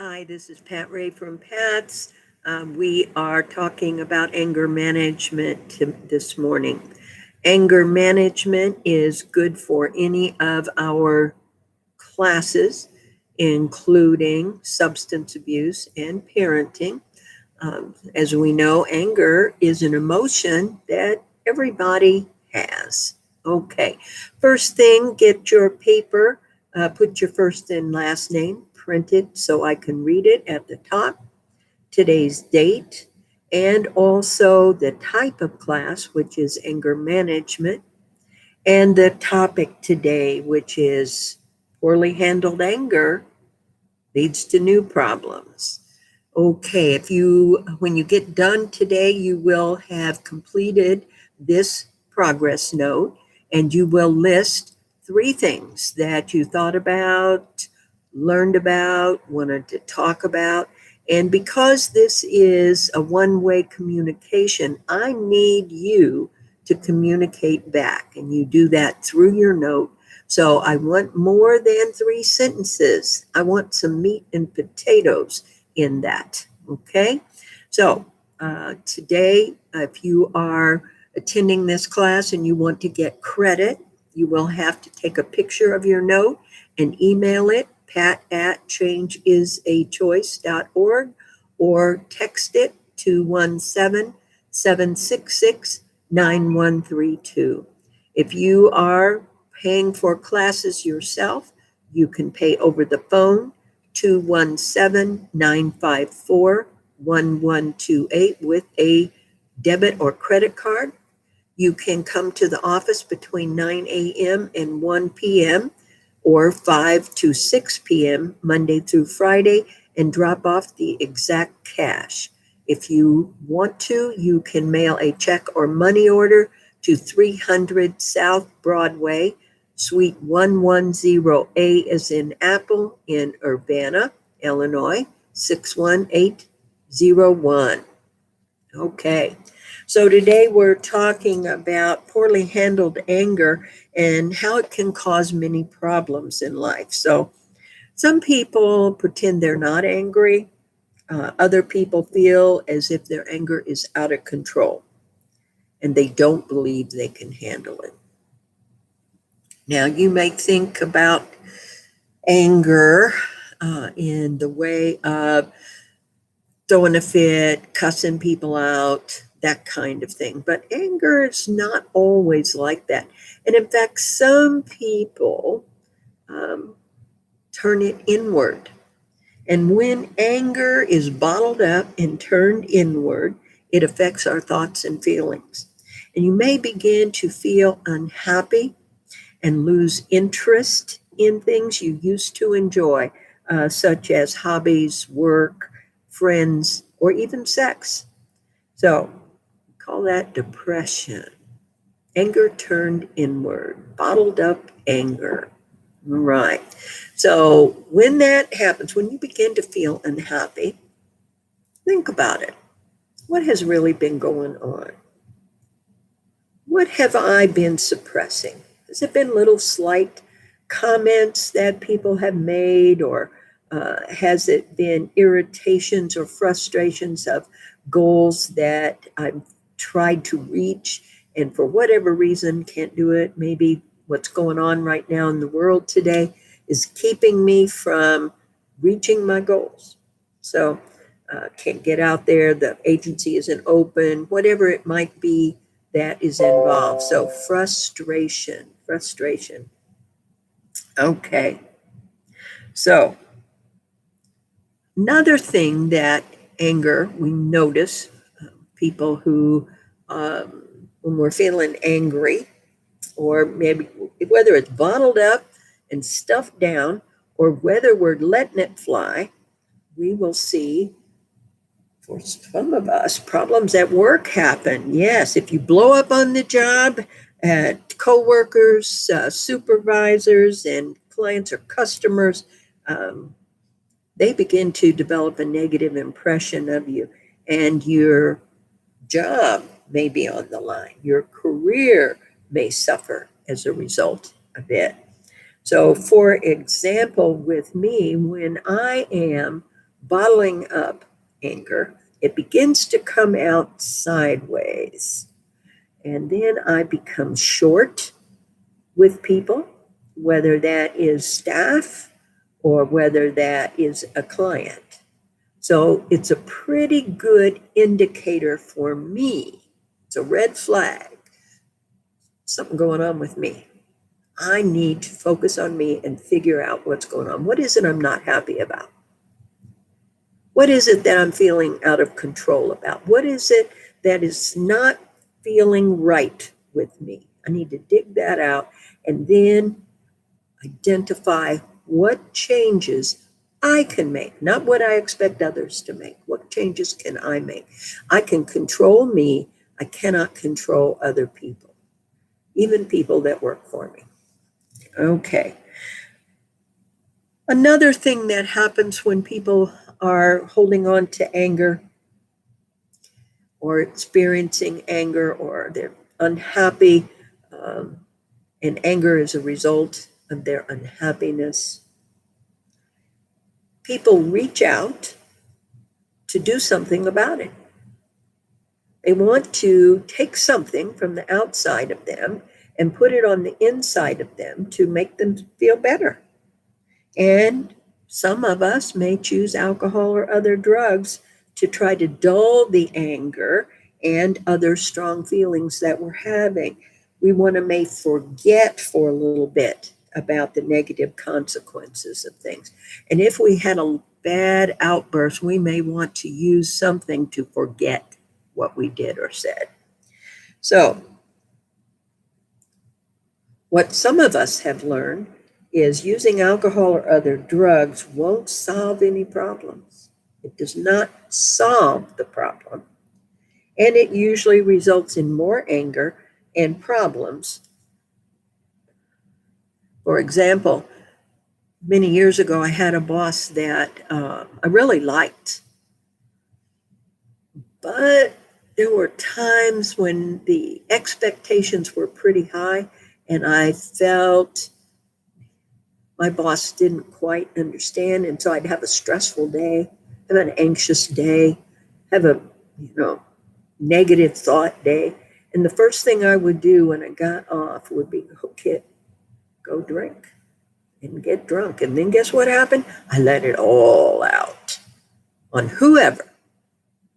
Hi, this is Pat Ray from Pat's. We are talking about anger management this morning. Anger management is good for any of our classes, including substance abuse and parenting. As we know, anger is an emotion that everybody has. Okay, first thing, get your paper, put your first and last name printed so I can read it at the top, today's date, and also the type of class, which is anger management, and the topic today, which is poorly handled anger leads to new problems. Okay, when you get done today, you will have completed this progress note and you will list three things that you thought about, learned about, wanted to talk about. And because this is a one-way communication, I need you to communicate back, and you do that through your note. So I want more than three sentences. I want some meat and potatoes in that. Okay? So today, if you are attending this class and you want to get credit, you will have to take a picture of your note and email it, pat@changeisachoice.org, or text it to 177669132. If you are paying for classes yourself, you can pay over the phone, 217-954-1128 with a debit or credit card. You can come to the office between 9 a.m. and 1 p.m. or 5 to 6 p.m. Monday through Friday and drop off the exact cash. If you want to, you can mail a check or money order to 300 South Broadway, Suite 110A as in Apple, in Urbana, Illinois, 61801. Okay, so today we're talking about poorly handled anger and how it can cause many problems in life. So some people pretend they're not angry. Other people feel as if their anger is out of control and they don't believe they can handle it. Now, you may think about anger in the way of throwing a fit, cussing people out, that kind of thing. But anger is not always like that. And in fact, some people turn it inward. And when anger is bottled up and turned inward, it affects our thoughts and feelings. And you may begin to feel unhappy and lose interest in things you used to enjoy, such as hobbies, work, friends, or even sex. So, call that depression. Anger turned inward, bottled up anger. Right. So, when that happens, when you begin to feel unhappy, think about it. What has really been going on? What have I been suppressing? Has it been little slight comments that people have made, or has it been irritations or frustrations of goals that I've tried to reach and for whatever reason can't do it? Maybe what's going on right now in the world today is keeping me from reaching my goals. So can't get out there, the agency isn't open, whatever it might be that is involved. So frustration. Okay. So another thing that anger, we notice people who, when we're feeling angry, or maybe whether it's bottled up and stuffed down, or whether we're letting it fly, we will see, for some of us, problems at work happen. Yes, if you blow up on the job, coworkers, supervisors, and clients or customers, they begin to develop a negative impression of you, and your job may be on the line. Your career may suffer as a result of it. So, for example, with me, when I am bottling up anger, it begins to come out sideways. And then I become short with people, whether that is staff or whether that is a client. So it's a pretty good indicator for me. It's a red flag. Something going on with me. I need to focus on me and figure out what's going on. What is it I'm not happy about? What is it that I'm feeling out of control about? What is it that is not feeling right with me? I need to dig that out and then identify what changes I can make, not what I expect others to make. What changes can I make? I can control me. I cannot control other people, even people that work for me. Okay. Another thing that happens when people are holding on to anger or experiencing anger or they're unhappy, and anger is a result of their unhappiness, people reach out to do something about it. They want to take something from the outside of them and put it on the inside of them to make them feel better. And some of us may choose alcohol or other drugs to try to dull the anger and other strong feelings that we're having. We want to may forget for a little bit about the negative consequences of things. And if we had a bad outburst, we may want to use something to forget what we did or said. So, what some of us have learned is using alcohol or other drugs won't solve any problems. It does not solve the problem. And it usually results in more anger and problems. For example, many years ago, I had a boss that I really liked. But there were times when the expectations were pretty high, and I felt my boss didn't quite understand. And so I'd have a stressful day, have an anxious day, have a, negative thought day. And the first thing I would do when I got off would be, okay, go drink and get drunk. And then guess what happened? I let it all out on whoever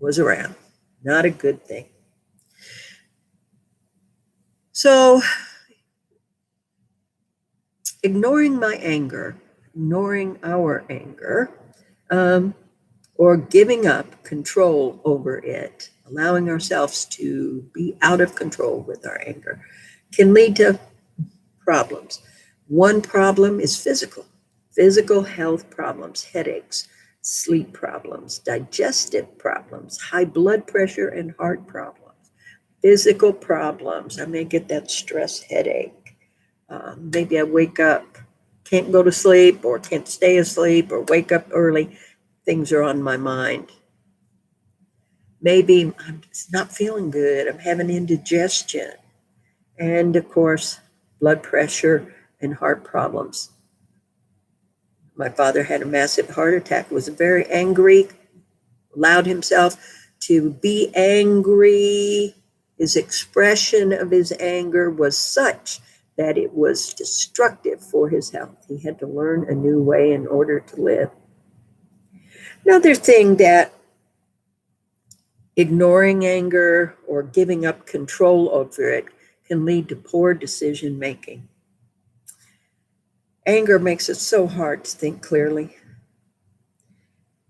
was around. Not a good thing. So, ignoring my anger, ignoring our anger, or giving up control over it, allowing ourselves to be out of control with our anger, can lead to problems. One problem is physical health problems, headaches, sleep problems, digestive problems, high blood pressure and heart problems. Physical problems, I may get that stress headache. Maybe I wake up, can't go to sleep or can't stay asleep or wake up early. Things are on my mind. Maybe I'm just not feeling good. I'm having indigestion. And of course, blood pressure and heart problems. My father had a massive heart attack, was very angry, allowed himself to be angry. His expression of his anger was such that it was destructive for his health. He had to learn a new way in order to live. Another thing that ignoring anger or giving up control over it can lead to poor decision making. Anger makes it so hard to think clearly.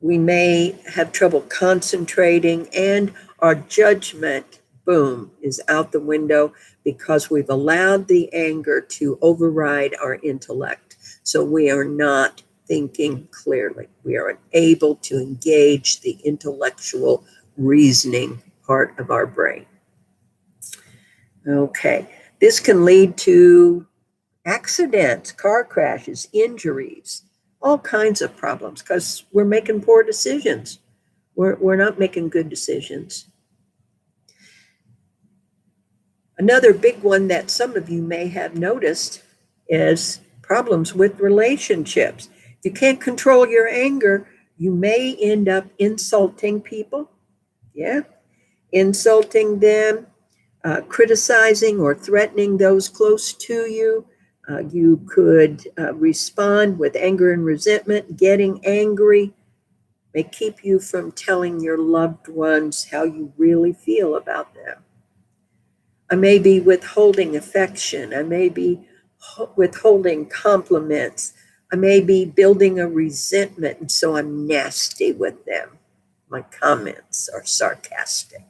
We may have trouble concentrating, and our judgment, boom, is out the window because we've allowed the anger to override our intellect. So we are not thinking clearly. We are unable to engage the intellectual reasoning part of our brain. Okay, this can lead to accidents, car crashes, injuries, all kinds of problems because we're making poor decisions. We're not making good decisions. Another big one that some of you may have noticed is problems with relationships. If you can't control your anger, You may end up insulting people. Yeah. Insulting them, criticizing or threatening those close to you. You could respond with anger and resentment. Getting angry may keep you from telling your loved ones how you really feel about them. I may be withholding affection. I may be withholding compliments. I may be building a resentment, and so I'm nasty with them. My comments are sarcastic.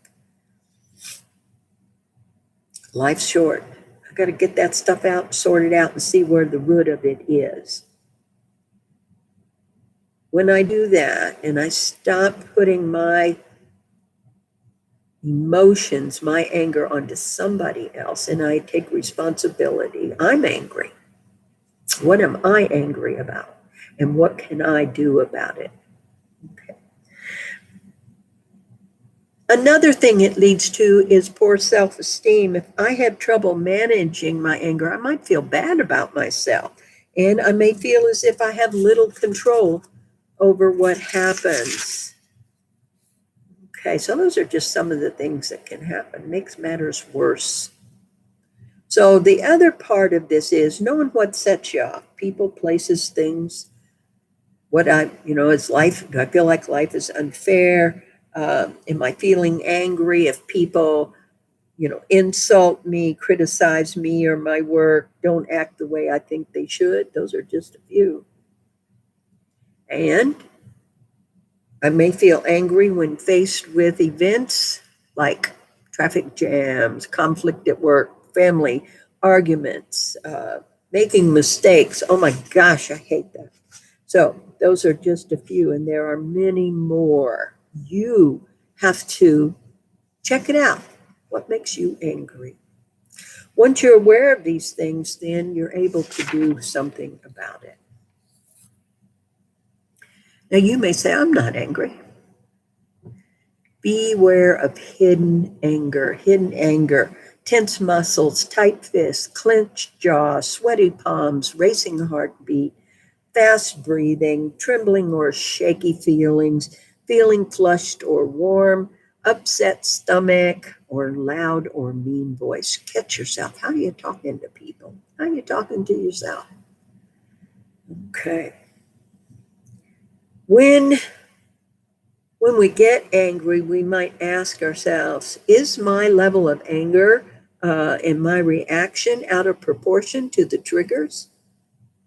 Life's short. I got to get that stuff out, sort it out, and see where the root of it is. When I do that and I stop putting my emotions, my anger onto somebody else, and I take responsibility, I'm angry. What am I angry about? And what can I do about it? Okay. Another thing it leads to is poor self-esteem. If I have trouble managing my anger, I might feel bad about myself. And I may feel as if I have little control over what happens. Okay, so those are just some of the things that can happen. It makes matters worse. So the other part of this is knowing what sets you off. People, places, things. Is life, do I feel like life is unfair? Am I feeling angry if people, insult me, criticize me or my work, don't act the way I think they should? Those are just a few. And I may feel angry when faced with events like traffic jams, conflict at work, family arguments, making mistakes. Oh my gosh, I hate that. So those are just a few, and there are many more. You have to check it out. What makes you angry? Once you're aware of these things, then you're able to do something about it. Now, you may say, I'm not angry. Beware of hidden anger, tense muscles, tight fists, clenched jaw, sweaty palms, racing heartbeat, fast breathing, trembling or shaky feelings, feeling flushed or warm, upset stomach, or loud or mean voice. Catch yourself. How are you talking to people? How are you talking to yourself? Okay. When we get angry, we might ask ourselves, is my level of anger and my reaction out of proportion to the triggers?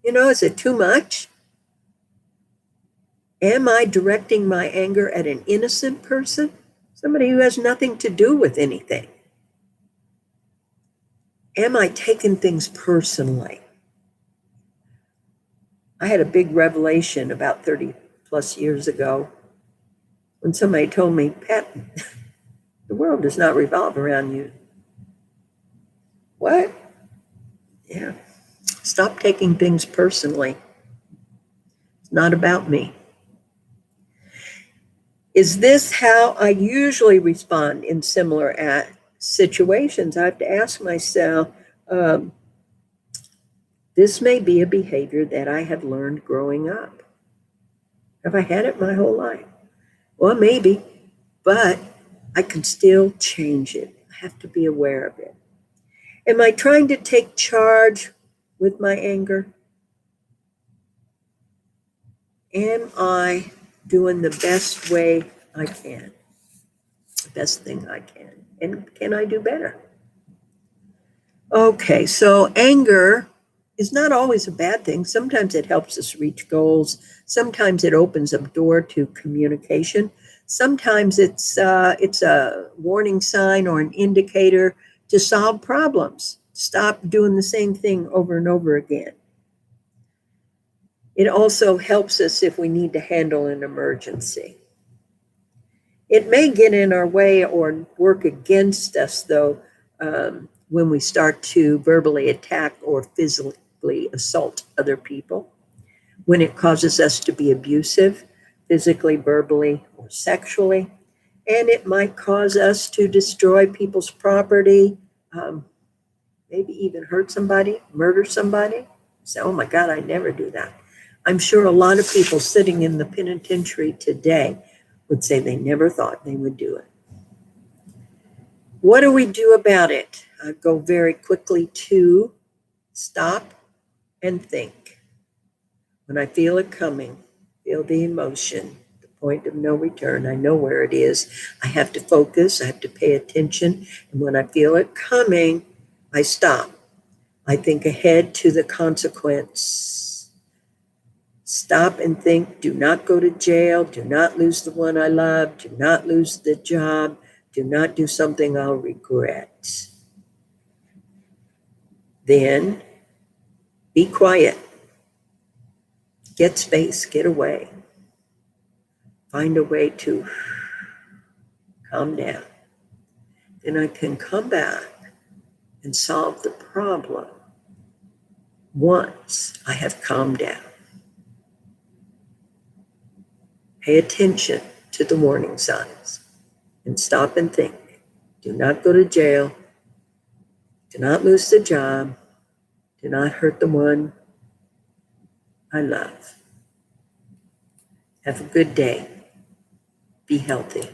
Is it too much? Am I directing my anger at an innocent person? Somebody who has nothing to do with anything? Am I taking things personally? I had a big revelation about 30 plus years ago when somebody told me, Pat, the world does not revolve around you. What? Yeah. Stop taking things personally. It's not about me. Is this how I usually respond in similar situations? I have to ask myself, this may be a behavior that I have learned growing up. Have I had it my whole life? Well, maybe, but I can still change it. I have to be aware of it. Am I trying to take charge with my anger? Am I doing the best way I can? The best thing I can? And can I do better? Okay, so anger is not always a bad thing. Sometimes it helps us reach goals. Sometimes it opens a door to communication. Sometimes it's a warning sign or an indicator to solve problems. Stop doing the same thing over and over again. It also helps us if we need to handle an emergency. It may get in our way or work against us, though, when we start to verbally attack or physically assault other people, when it causes us to be abusive, physically, verbally, or sexually, and it might cause us to destroy people's property, maybe even hurt somebody, murder somebody. Say, oh my God, I never do that. I'm sure a lot of people sitting in the penitentiary today would say they never thought they would do it. What do we do about it? I go very quickly to stop and think. When I feel it coming, feel the emotion, the point of no return, I know where it is. I have to focus, I have to pay attention. And when I feel it coming, I stop. I think ahead to the consequence. Stop and think, do not go to jail, do not lose the one I love, do not lose the job, do not do something I'll regret. Then be quiet, get space, get away, find a way to calm down. Then I can come back and solve the problem once I have calmed down. Pay attention to the warning signs and stop and think. Do not go to jail. Do not lose the job. Do not hurt the one I love. Have a good day. Be healthy.